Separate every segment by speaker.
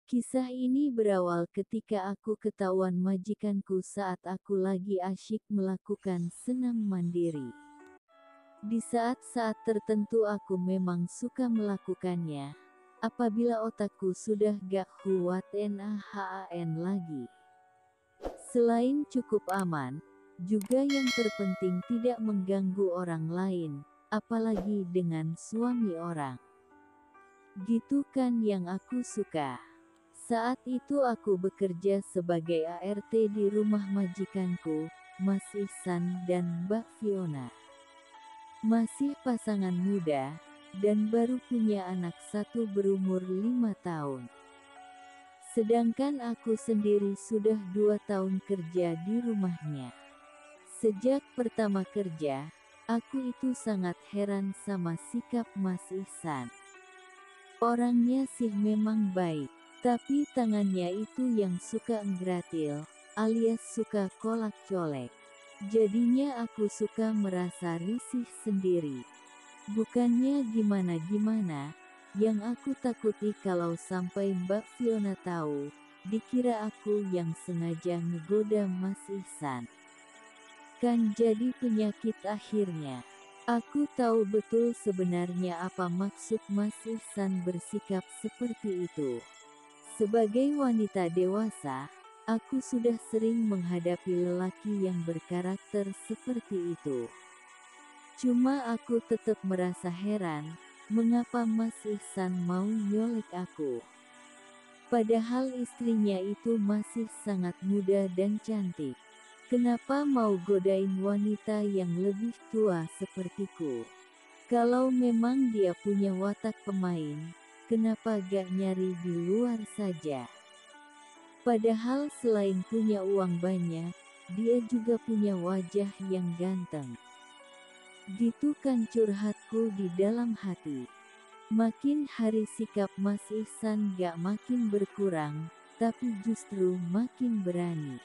Speaker 1: Kisah ini berawal ketika aku ketahuan majikanku saat aku lagi asyik melakukan senam mandiri. Di saat-saat tertentu aku memang suka melakukannya. Apabila otakku sudah gak kuat nahan lagi. Selain cukup aman, juga yang terpenting tidak mengganggu orang lain, apalagi dengan suami orang. Gitu kan yang aku suka. Saat itu aku bekerja sebagai ART di rumah majikanku, Mas Ihsan dan Mbak Fiona. Masih pasangan muda, dan baru punya anak satu berumur 5 tahun. Sedangkan aku sendiri sudah 2 tahun kerja di rumahnya. Sejak pertama kerja, aku itu sangat heran sama sikap Mas Ihsan. Orangnya sih memang baik. Tapi tangannya itu yang suka nggratil, alias suka kolak-colek. Jadinya aku suka merasa risih sendiri. Bukannya gimana-gimana, yang aku takuti kalau sampai Mbak Fiona tahu, dikira aku yang sengaja ngegoda Mas Ihsan. Kan jadi penyakit akhirnya. Aku tahu betul sebenarnya apa maksud Mas Ihsan bersikap seperti itu. Sebagai wanita dewasa, aku sudah sering menghadapi lelaki yang berkarakter seperti itu. Cuma aku tetap merasa heran, mengapa Mas Ihsan mau nyolek aku. Padahal istrinya itu masih sangat muda dan cantik. Kenapa mau godain wanita yang lebih tua sepertiku? Kalau memang dia punya watak pemain, kenapa gak nyari di luar saja? Padahal selain punya uang banyak, dia juga punya wajah yang ganteng. Gitu kan curhatku di dalam hati. Makin hari sikap Mas Ihsan gak makin berkurang, tapi justru makin berani.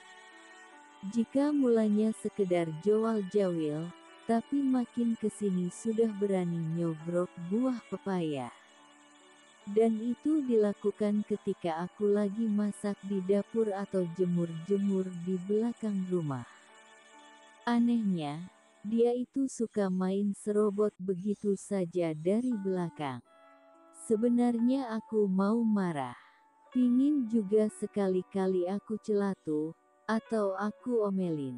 Speaker 1: Jika mulanya sekedar jawal-jawil, tapi makin kesini sudah berani nyogrok buah pepaya. Dan itu dilakukan ketika aku lagi masak di dapur atau jemur-jemur di belakang rumah. Anehnya, dia itu suka main serobot begitu saja dari belakang. Sebenarnya aku mau marah. Pingin juga sekali-kali aku celatu, atau aku omelin.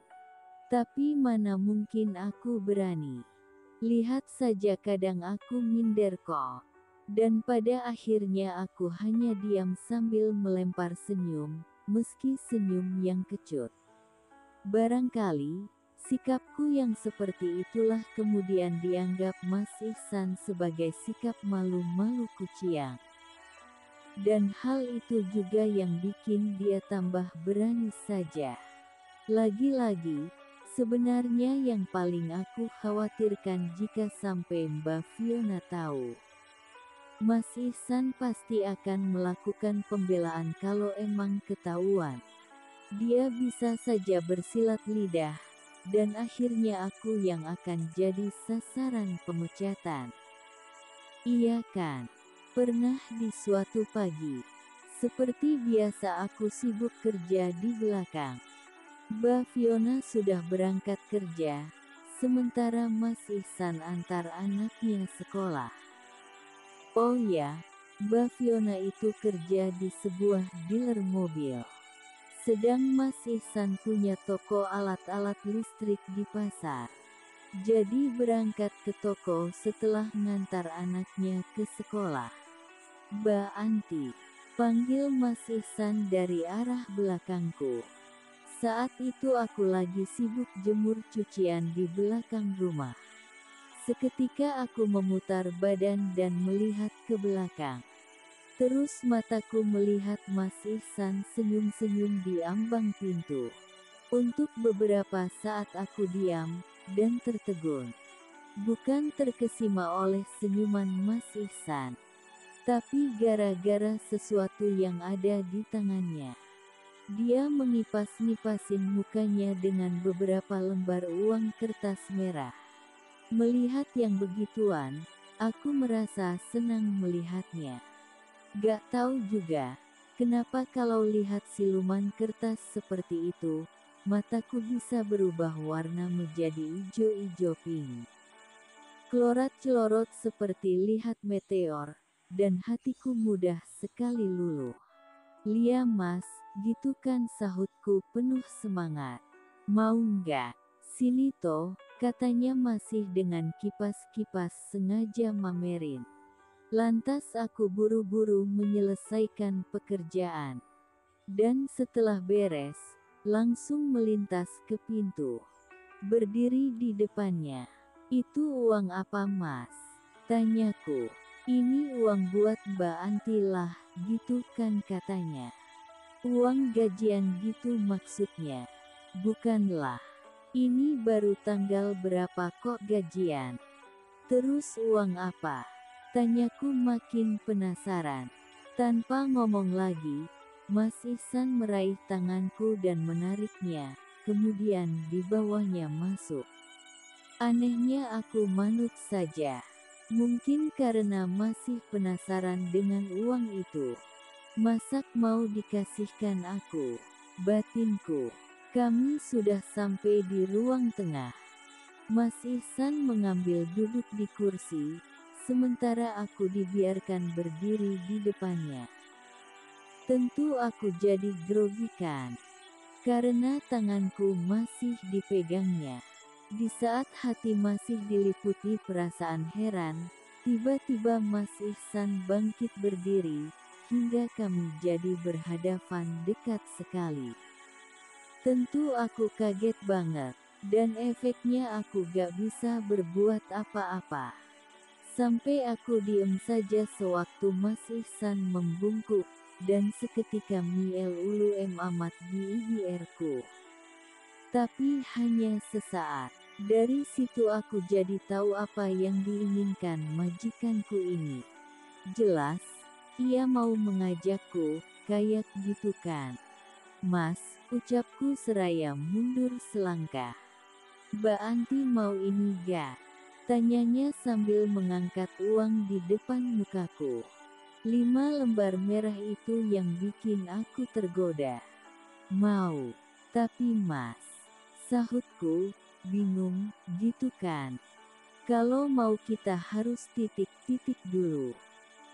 Speaker 1: Tapi mana mungkin aku berani. Lihat saja kadang aku minder kok. Dan pada akhirnya aku hanya diam sambil melempar senyum, meski senyum yang kecut. Barangkali, sikapku yang seperti itulah kemudian dianggap Mas Ihsan sebagai sikap malu-malu kucing. Dan hal itu juga yang bikin dia tambah berani saja. Lagi-lagi, sebenarnya yang paling aku khawatirkan jika sampai Mbak Fiona tahu. Mas Ihsan pasti akan melakukan pembelaan kalau emang ketahuan. Dia bisa saja bersilat lidah, dan akhirnya aku yang akan jadi sasaran pemecatan. Iya kan? Pernah di suatu pagi, seperti biasa aku sibuk kerja di belakang. Mbak Fiona sudah berangkat kerja, sementara Mas Ihsan antar anaknya sekolah. Oh ya, Mbak Fiona itu kerja di sebuah dealer mobil. Sedang Mas Ihsan punya toko alat-alat listrik di pasar. Jadi berangkat ke toko setelah ngantar anaknya ke sekolah. Mbak Anti, panggil Mas Ihsan dari arah belakangku. Saat itu aku lagi sibuk jemur cucian di belakang rumah. Seketika aku memutar badan dan melihat ke belakang. Terus mataku melihat Mas Ihsan senyum-senyum di ambang pintu. Untuk beberapa saat aku diam, dan tertegun. Bukan terkesima oleh senyuman Mas Ihsan, tapi gara-gara sesuatu yang ada di tangannya. Dia mengipas-ngipasin mukanya dengan beberapa lembar uang kertas merah. Melihat yang begituan, aku merasa senang melihatnya. Gak tahu juga, Kenapa kalau lihat siluman kertas seperti itu, mataku bisa berubah warna menjadi ijo-ijo pink. Celorat-celorot seperti lihat meteor, dan hatiku mudah sekali luluh. Lia mas, gitu kan sahutku penuh semangat. Mau nggak? Sini toh, katanya masih dengan kipas-kipas sengaja mamerin. Lantas aku buru-buru menyelesaikan pekerjaan. Dan setelah beres, langsung melintas ke pintu. Berdiri di depannya. Itu uang apa mas? Tanyaku. Ini uang buat Mbak Anti lah, gitu kan katanya. Uang gajian gitu maksudnya. Bukanlah. Ini baru tanggal berapa kok gajian? Terus uang apa? Tanyaku makin penasaran. Tanpa ngomong lagi, Mas Ihsan meraih tanganku dan menariknya, kemudian dibawanya masuk. Anehnya aku manut saja. Mungkin karena masih penasaran dengan uang itu. Masak mau dikasihkan aku, batinku. Kami sudah sampai di ruang tengah. Mas Ihsan mengambil duduk di kursi, sementara aku dibiarkan berdiri di depannya. Tentu aku jadi grogi kan, karena tanganku masih dipegangnya. Di saat hati masih diliputi perasaan heran, tiba-tiba Mas Ihsan bangkit berdiri, hingga kami jadi berhadapan dekat sekali. Tentu aku kaget banget, dan efeknya aku gak bisa berbuat apa-apa. Sampai aku diem saja sewaktu Mas Ihsan membungkuk, dan seketika miel ulu amat di IBR-ku. Tapi hanya sesaat. Dari situ aku jadi tahu apa yang diinginkan majikanku ini. Jelas, ia mau mengajakku, kayak gitu kan. Mas, ucapku seraya mundur selangkah. Mbak Anti mau ini gak? Tanyanya sambil mengangkat uang di depan mukaku. 5 lembar merah itu yang bikin aku tergoda. Mau. Tapi mas, sahutku, bingung, gitu kan. Kalau mau kita harus titik-titik dulu.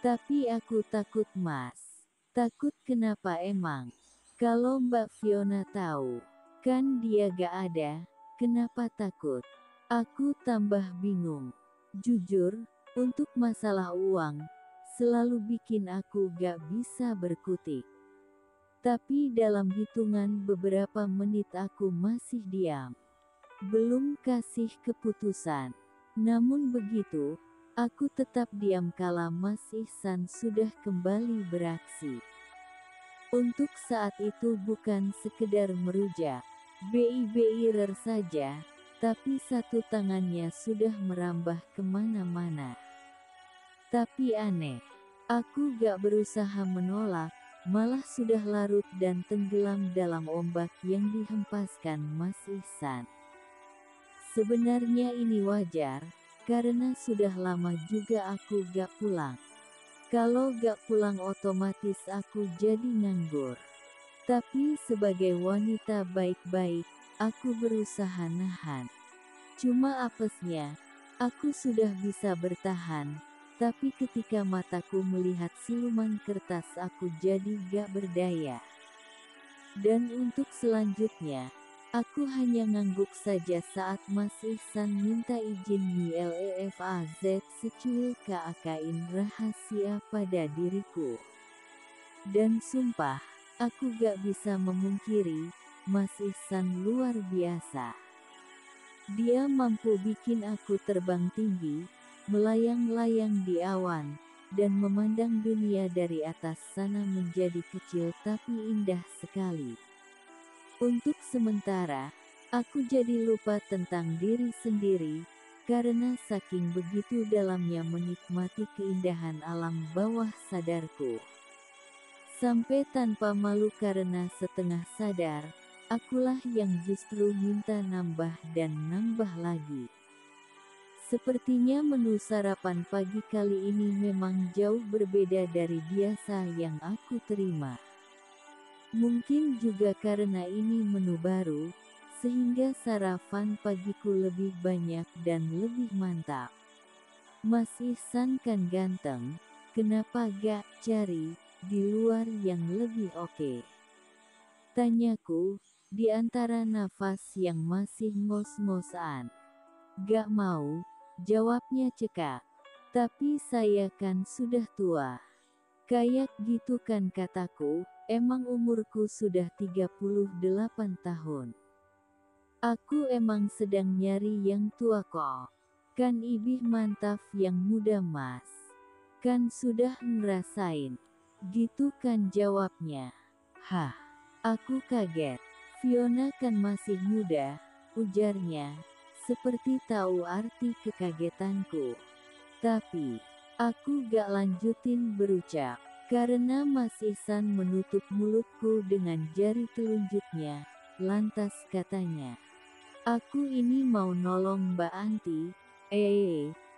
Speaker 1: Tapi aku takut mas. Takut kenapa emang? Kalau Mbak Fiona tahu, kan dia gak ada, kenapa takut? Aku tambah bingung. Jujur, untuk masalah uang, selalu bikin aku gak bisa berkutik. Tapi dalam hitungan beberapa menit aku masih diam. Belum kasih keputusan. Namun begitu, aku tetap diam kala Mas Ihsan sudah kembali beraksi. Untuk saat itu bukan sekedar merujak, BIBIR saja, tapi satu tangannya sudah merambah kemana-mana. Tapi aneh, aku gak berusaha menolak, malah sudah larut dan tenggelam dalam ombak yang dihempaskan Mas Ihsan. Sebenarnya ini wajar, karena sudah lama juga aku gak pulang. Kalau gak pulang otomatis aku jadi nganggur. Tapi sebagai wanita baik-baik, aku berusaha nahan. Cuma apesnya, aku sudah bisa bertahan, tapi ketika mataku melihat siluman kertas aku jadi gak berdaya. Dan untuk selanjutnya, aku hanya ngangguk saja saat Mas Ihsan minta izin MILEFAZ secuil keakain rahasia pada diriku. Dan sumpah, aku gak bisa memungkiri, Mas Ihsan luar biasa. Dia mampu bikin aku terbang tinggi, melayang-layang di awan, dan memandang dunia dari atas sana menjadi kecil tapi indah sekali. Untuk sementara, aku jadi lupa tentang diri sendiri, karena saking begitu dalamnya menikmati keindahan alam bawah sadarku. Sampai tanpa malu karena setengah sadar, akulah yang justru minta nambah dan nambah lagi. Sepertinya menu sarapan pagi kali ini memang jauh berbeda dari biasa yang aku terima. Mungkin juga karena ini menu baru, sehingga sarapan pagiku lebih banyak dan lebih mantap. Mas Ihsan kan ganteng, kenapa gak cari di luar yang lebih oke? Tanyaku, di antara nafas yang masih ngos-ngosan. Gak mau, jawabnya cekak. Tapi saya kan sudah tua. Kayak gitu kan kataku, emang umurku sudah 38 tahun. Aku emang sedang nyari yang tua kok. Kan ibih mantap yang muda mas. Kan sudah ngerasain. Gitu kan jawabnya. Hah, aku kaget. Fiona kan masih muda, ujarnya. Seperti tahu arti kekagetanku. Tapi, aku gak lanjutin berucap. Karena Mas Ihsan menutup mulutku dengan jari telunjuknya. Lantas katanya. Aku ini mau nolong Mbak Anti.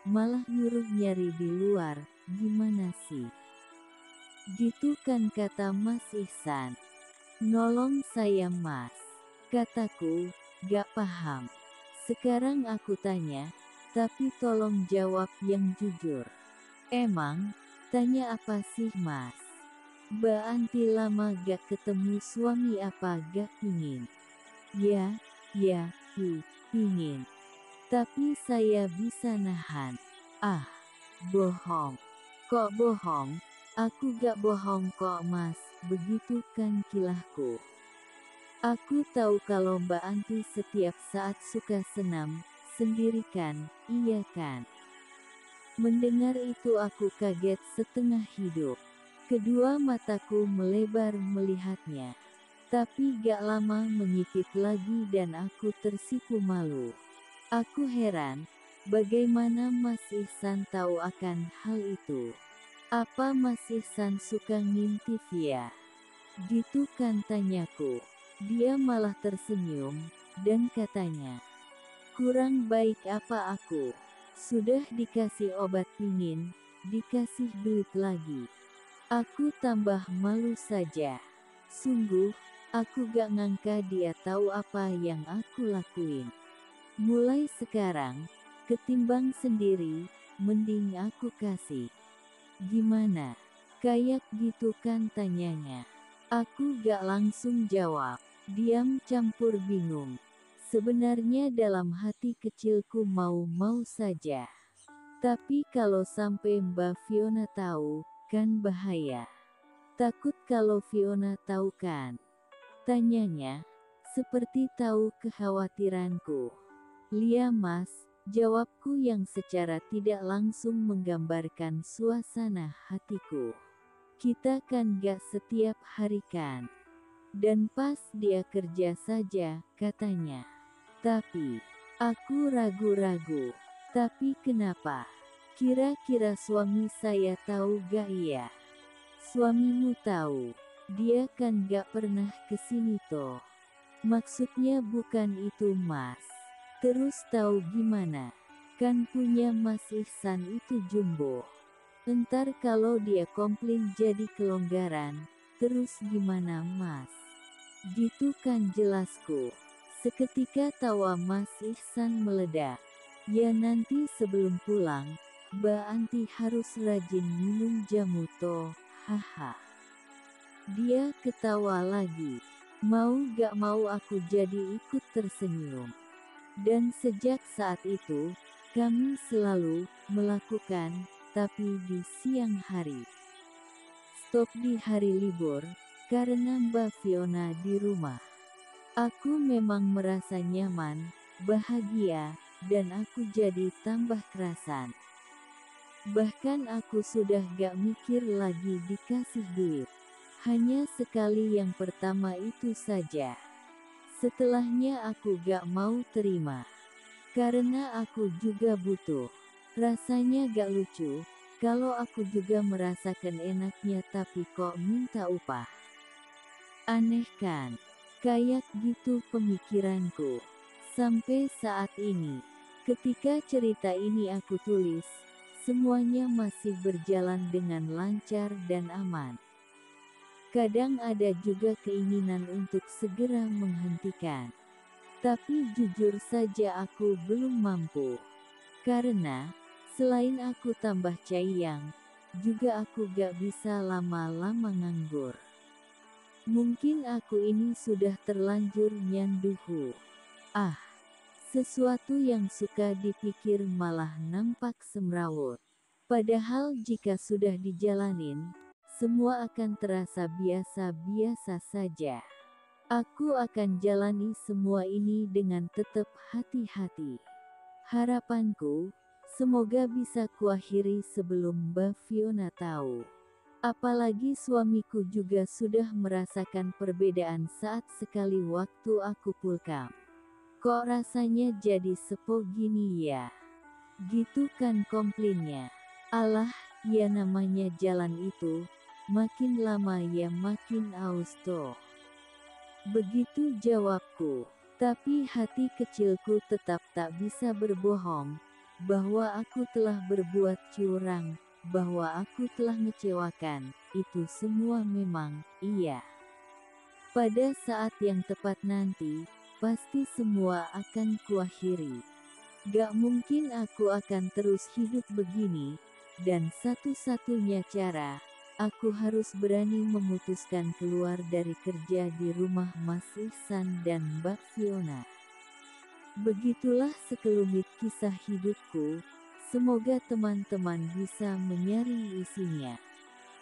Speaker 1: Malah nyuruh nyari di luar, gimana sih? Gitu kan kata Mas Ihsan. Nolong saya mas. Kataku, gak paham. Sekarang aku tanya, tapi tolong jawab yang jujur. Emang, tanya apa sih mas? Mbak Anti lama gak ketemu suami apa gak pingin? Ya, pingin. Tapi saya bisa nahan. Ah, bohong. Kok bohong? Aku gak bohong kok mas, begitu kan kilahku. Aku tahu kalau Mbak Anti setiap saat suka senam, sendiri kan, iya kan? Mendengar itu aku kaget setengah hidup. Kedua mataku melebar melihatnya. Tapi gak lama menyipit lagi dan aku tersipu malu. Aku heran, bagaimana Mas Ihsan tahu akan hal itu? Apa Mas Ihsan suka ngintip ya? Gitu kan tanyaku. Dia malah tersenyum, dan katanya, kurang baik apa aku? Sudah dikasih obat pingin, dikasih duit lagi. Aku tambah malu saja. Sungguh, aku gak ngangka dia tahu apa yang aku lakuin. Mulai sekarang, ketimbang sendiri, mending aku kasih. Gimana? Kayak gitu kan tanyanya. Aku gak langsung jawab. Diam campur bingung. Sebenarnya dalam hati kecilku mau-mau saja. Tapi kalau sampai Mbak Fiona tahu, kan bahaya. Takut kalau Fiona tahu kan? Tanyanya, seperti tahu kekhawatiranku. Lia mas, jawabku yang secara tidak langsung menggambarkan suasana hatiku. Kita kan gak setiap hari kan? Dan pas dia kerja saja, katanya. Tapi, aku ragu-ragu. Tapi kenapa? Kira-kira suami saya tahu gak ya? Suamimu tahu. Dia kan gak pernah kesini toh. Maksudnya bukan itu mas. Terus tahu gimana? Kan punya Mas Ihsan itu jumbo. Entar kalau dia komplain jadi kelonggaran, terus gimana mas? Gitu kan jelasku. Seketika tawa Mas Ihsan meledak. Ya nanti sebelum pulang, Mbak Anti harus rajin minum jamu toh, haha. Dia ketawa lagi. Mau gak mau aku jadi ikut tersenyum. Dan sejak saat itu, kami selalu melakukan, tapi di siang hari. Stop di hari libur, karena Mbak Fiona di rumah. Aku memang merasa nyaman, bahagia, dan aku jadi tambah kerasan. Bahkan aku sudah gak mikir lagi dikasih duit. Hanya sekali yang pertama itu saja. Setelahnya aku gak mau terima. Karena aku juga butuh. Rasanya gak lucu, kalau aku juga merasakan enaknya tapi kok minta upah. Aneh kan? Kayak gitu pemikiranku. Sampai saat ini. Ketika cerita ini aku tulis, semuanya masih berjalan dengan lancar dan aman. Kadang ada juga keinginan untuk segera menghentikan. Tapi jujur saja aku belum mampu. Karena, selain aku tambah cayang, juga aku gak bisa lama-lama nganggur. Mungkin aku ini sudah terlanjur nyanduhu. Ah, sesuatu yang suka dipikir malah nampak semrawut. Padahal jika sudah dijalanin, semua akan terasa biasa-biasa saja. Aku akan jalani semua ini dengan tetap hati-hati. Harapanku, semoga bisa kuakhiri sebelum Mbak Fiona tahu. Apalagi suamiku juga sudah merasakan perbedaan saat sekali waktu aku pulkam. Kok rasanya jadi sepo gini ya? Gitu kan komplainnya. Alah, ya namanya jalan itu, makin lama ya makin aus toh. Begitu jawabku. Tapi hati kecilku tetap tak bisa berbohong, bahwa aku telah berbuat curang, bahwa aku telah mengecewakan, itu semua memang, iya. Pada saat yang tepat nanti, pasti semua akan kuakhiri. Gak mungkin aku akan terus hidup begini, dan satu-satunya cara, aku harus berani memutuskan keluar dari kerja di rumah Mas Ihsan dan Mbak Fiona. Begitulah sekelumit kisah hidupku, semoga teman-teman bisa menyaring isinya.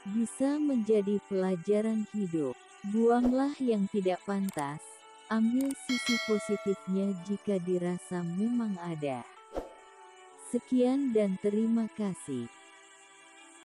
Speaker 1: Bisa menjadi pelajaran hidup. Buanglah yang tidak pantas, ambil sisi positifnya jika dirasa memang ada. Sekian dan terima kasih.